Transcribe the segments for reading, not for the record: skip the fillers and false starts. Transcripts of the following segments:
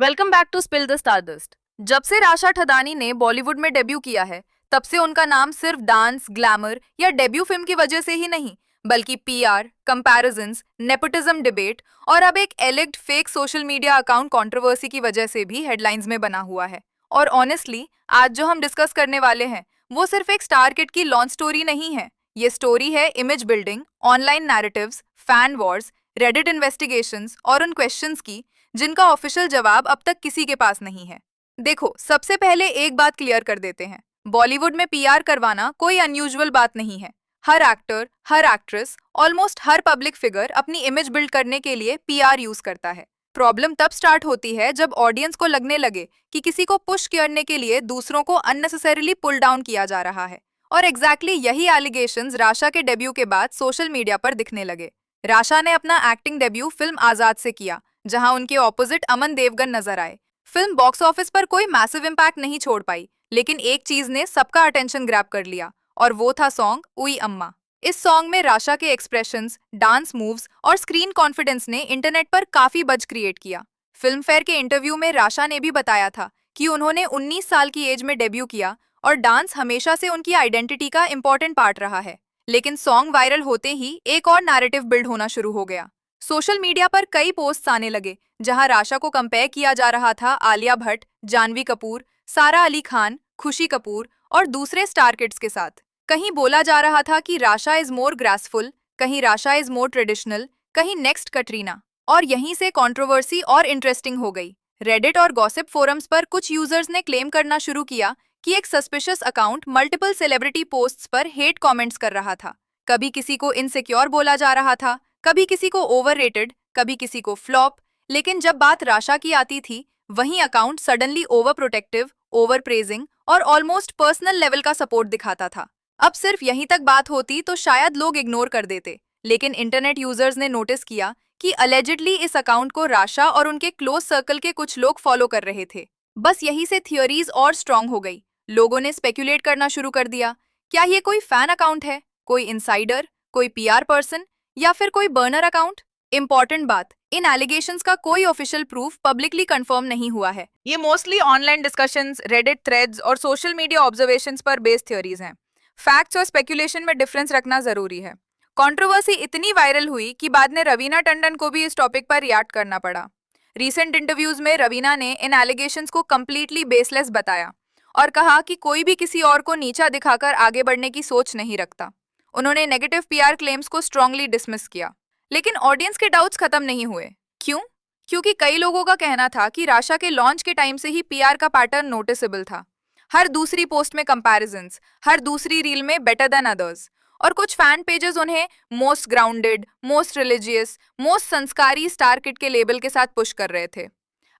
Welcome back to spill the stardust. जब से राशा ठदानी ने बॉलीवुड में डेब्यू किया है, तब से उनका नाम सिर्फ डांस, ग्लैमर या डेब्यू फिल्म की वजह से ही नहीं, बल्कि पीआर, कंपैरिजंस, नेपोटिज्म डिबेट और अब एक alleged fake social media account controversy की वजह से भी हेडलाइंस में बना हुआ है। और ऑनेस्टली, आज जो हम डिस्कस करने वाले हैं, वो सिर्फ एक स्टार किड की लॉन्च स्टोरी नहीं है। ये स्टोरी है image building, online narratives, fan Wars, Reddit investigations और उन क्वेश्चंस की जिनका ऑफिशियल जवाब अब तक किसी के पास नहीं है। देखो, सबसे पहले एक बात क्लियर कर देते हैं। बॉलीवुड में पीआर करवाना कोई अनयूजुअल बात नहीं है। हर एक्टर, हर एक्ट्रेस, ऑलमोस्ट हर पब्लिक फिगर अपनी इमेज बिल्ड करने के लिए पीआर यूज करता है। प्रॉब्लम तब स्टार्ट होती है जब ऑडियंस को लगने लगे कि किसी को पुश करने के लिए दूसरों को अननेसेसरीली पुल डाउन किया जा रहा है। और एग्जैक्टली यही एलिगेशंस राशा के डेब्यू के बाद सोशल मीडिया पर दिखने लगे। राशा ने अपना एक्टिंग डेब्यू फिल्म आजाद से किया, जहां उनके ऑपोजिट अमन देवगन नजर आए। फिल्म बॉक्स ऑफिस पर कोई मैसिव इम्पैक्ट नहीं छोड़ पाई, लेकिन एक चीज ने सबका अटेंशन ग्रैब कर लिया, और वो था सॉन्ग उई अम्मा। इस सॉन्ग में राशा के एक्सप्रेशंस, डांस मूव्स और स्क्रीन कॉन्फिडेंस ने इंटरनेट पर काफी बज क्रिएट किया। फिल्म फेयर के इंटरव्यू में राशा ने भी बताया था कि उन्होंने 19 साल की एज में डेब्यू किया और डांस हमेशा से उनकी आइडेंटिटी का इंपॉर्टेंट पार्ट रहा है। लेकिन सॉन्ग वायरल होते ही एक और नैरेटिव बिल्ड होना शुरू हो गया। सोशल मीडिया पर कई पोस्ट्स आने लगे, जहां राशा को कंपेयर किया जा रहा था आलिया भट्ट, जानवी कपूर, सारा अली खान, खुशी कपूर और दूसरे स्टार किड्स के साथ। कहीं बोला जा रहा था कि राशा इज मोर ग्रेसफुल, कहीं राशा इज मोर ट्रेडिशनल, कहीं नेक्स्ट कटरीना। और यहीं से कंट्रोवर्सी और इंटरेस्टिंग हो गई। रेडिट और गॉसिप फोरम्स पर कुछ यूजर्स ने क्लेम करना शुरू किया कि एक suspicious account multiple celebrity posts पर हेट कमेंट्स कर रहा था। कभी किसी को इनसिक्योर बोला जा रहा था, कभी किसी को ओवररेटेड, कभी किसी को फ्लॉप। लेकिन जब बात राशा की आती थी, वहीं account suddenly over protective, over praising और ऑलमोस्ट पर्सनल लेवल का सपोर्ट दिखाता था। अब सिर्फ यहीं तक बात होती तो शायद लोग इग्नोर कर देते, लेकिन इंटरनेट यूजर्स ने नोटिस किया कि अलेजिडली इस अकाउंट को राशा और उनके क्लोज सर्कल के कुछ लोग फॉलो कर रहे थे। बस यहीं से थियोरीज और स्ट्रांग हो गई। लोगों ने स्पेक्यूलेट करना शुरू कर दिया, क्या ये कोई फैन अकाउंट है, कोई इनसाइडर, कोई पीआर पर्सन या फिर कोई बर्नर अकाउंट। इंपॉर्टेंट बात, इन एलिगेशंस का कोई ऑफिशियल प्रूफ पब्लिकली कंफर्म नहीं हुआ है। ये mostly online discussions, Reddit threads और सोशल मीडिया ऑब्जर्वेशंस पर बेस्ड थ्योरीज हैं। फैक्ट्स और स्पेकुलेशन में डिफरेंस रखना जरूरी है। कंट्रोवर्सी इतनी वायरल हुई कि बाद में रवीना टंडन को भी इस टॉपिक पर रिएक्ट करना पड़ा। रीसेंट इंटरव्यूज में रवीना ने इन एलिगेशंस को कंप्लीटली बेसलेस बताया और कहा कि कोई भी किसी और को नीचा दिखाकर आगे बढ़ने की सोच नहीं रखता। उन्होंने नेगेटिव पीआर क्लेम्स को स्ट्रांगली डिसमिस किया। लेकिन ऑडियंस के डाउट्स खत्म नहीं हुए। क्यों? क्योंकि कई लोगों का कहना था कि राशा के लॉन्च के टाइम से ही पीआर का पैटर्न नोटिसेबल था। हर दूसरी पोस्ट में कंपैरिजंस, हर दूसरी रील में बेटर देन अदर्स। और कुछ फैन पेजेस उन्हें most grounded, most religious, most संस्कारी स्टार किड के लेबल के साथ पुश कर रहे थे।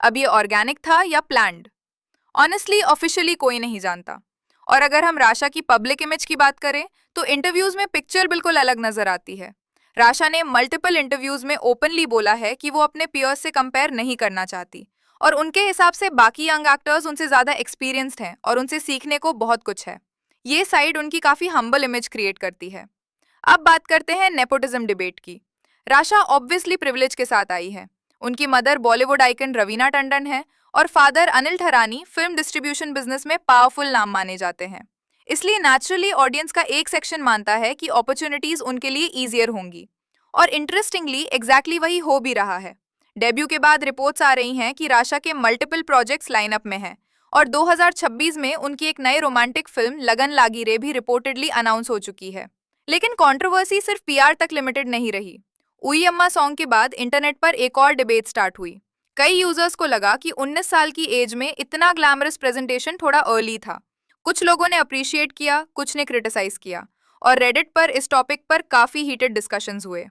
अब ये ऑर्गेनिक था या प्लान्ड? ऑनेस्टली ऑफिशियली कोई नहीं जानता। और अगर हम राशा की पब्लिक इमेज की बात करें, तो इंटरव्यूज में पिक्चर बिल्कुल अलग नजर आती है। राशा ने मल्टीपल इंटरव्यूज में ओपनली बोला है कि वो अपने पियर्स से कंपेयर नहीं करना चाहती, और उनके हिसाब से बाकी यंग एक्टर्स उनसे ज्यादा एक्सपीरियंस्ड हैं और उनसे सीखने को बहुत कुछ है। ये साइड उनकी काफी हम्बल इमेज क्रिएट करती है। अब बात करते हैं नेपोटिज्म डिबेट की। राशा ऑब्वियसली प्रिविलेज के साथ आई है। उनकी मदर बॉलीवुड आइकन रवीना टंडन है और father Anil Thadani film distribution business में पावरफुल नाम माने जाते हैं। इसलिए नेचुरली ऑडियंस का एक सेक्शन मानता है कि अपॉर्चुनिटीज उनके लिए ईजियर होंगी। और इंटरेस्टिंगली एग्जैक्टली वही हो भी रहा है। डेब्यू के बाद रिपोर्ट्स आ रही हैं कि राशा के मल्टीपल प्रोजेक्ट्स लाइनअप में हैं और 2026 में उनकी एक नई रोमांटिक फिल्म लगन लागी रे भी रिपोर्टेडली अनाउंस हो चुकी है। लेकिन कंट्रोवर्सी सिर्फ पीआर तक लिमिटेड नहीं रही। उई अम्मा सॉन्ग के बाद इंटरनेट पर एक और डिबेट स्टार्ट हुई। कई यूजर्स को लगा कि 19 साल की एज में इतना ग्लैमरस प्रेजेंटेशन थोड़ा अर्ली था। कुछ लोगों ने अप्रिशिएट किया, कुछ ने क्रिटिसाइज किया, और रेडिट पर इस टॉपिक पर काफी हीटेड डिस्कशंस हुए।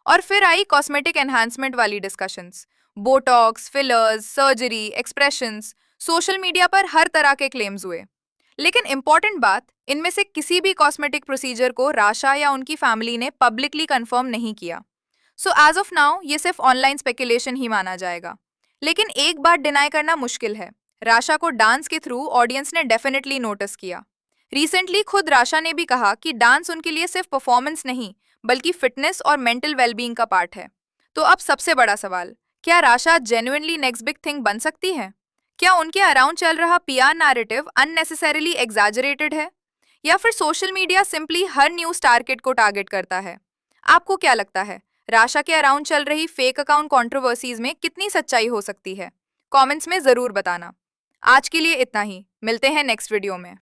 और फिर आई कॉस्मेटिक एनहांसमेंट वाली discussions. Botox, fillers, surgery, expressions, social media पर हर तरह के क्लेम्स हुए। लेकिन इंपॉर्टेंट बात, इनमें से किसी भी कॉस्मेटिक प्रोसीजर को राशा या उनकी फैमिली ने पब्लिकली कंफर्म नहीं किया। सो एज ऑफ नाउ ये सिर्फ ऑनलाइन स्पेकुलेशन ही माना जाएगा। लेकिन एक बात डिनाई करना मुश्किल है, राशा को डांस के थ्रू ऑडियंस ने डेफिनेटली नोटिस किया। रिसेंटली खुद राशा ने भी कहा कि डांस उनके लिए सिर्फ परफॉर्मेंस नहीं, बल्कि फिटनेस और मेंटल वेलबींग का पार्ट है। तो अब सबसे बड़ा सवाल, क्या Rasha genuinely next big thing बन सकती है? क्या उनके अराउंड चल रहा पीआर नैरेटिव अननेसेसरीली एग्जैजरेटेड है? या फिर सोशल मीडिया सिंपली हर न्यूज टारगेट को टारगेट करता है? आपको क्या लगता है, राशा के अराउंड चल रही फेक अकाउंट कंट्रोवर्सीज में कितनी सच्चाई हो सकती है? कमेंट्स में जरूर बताना। आज के लिए इतना ही, मिलते हैं नेक्स्ट वीडियो में।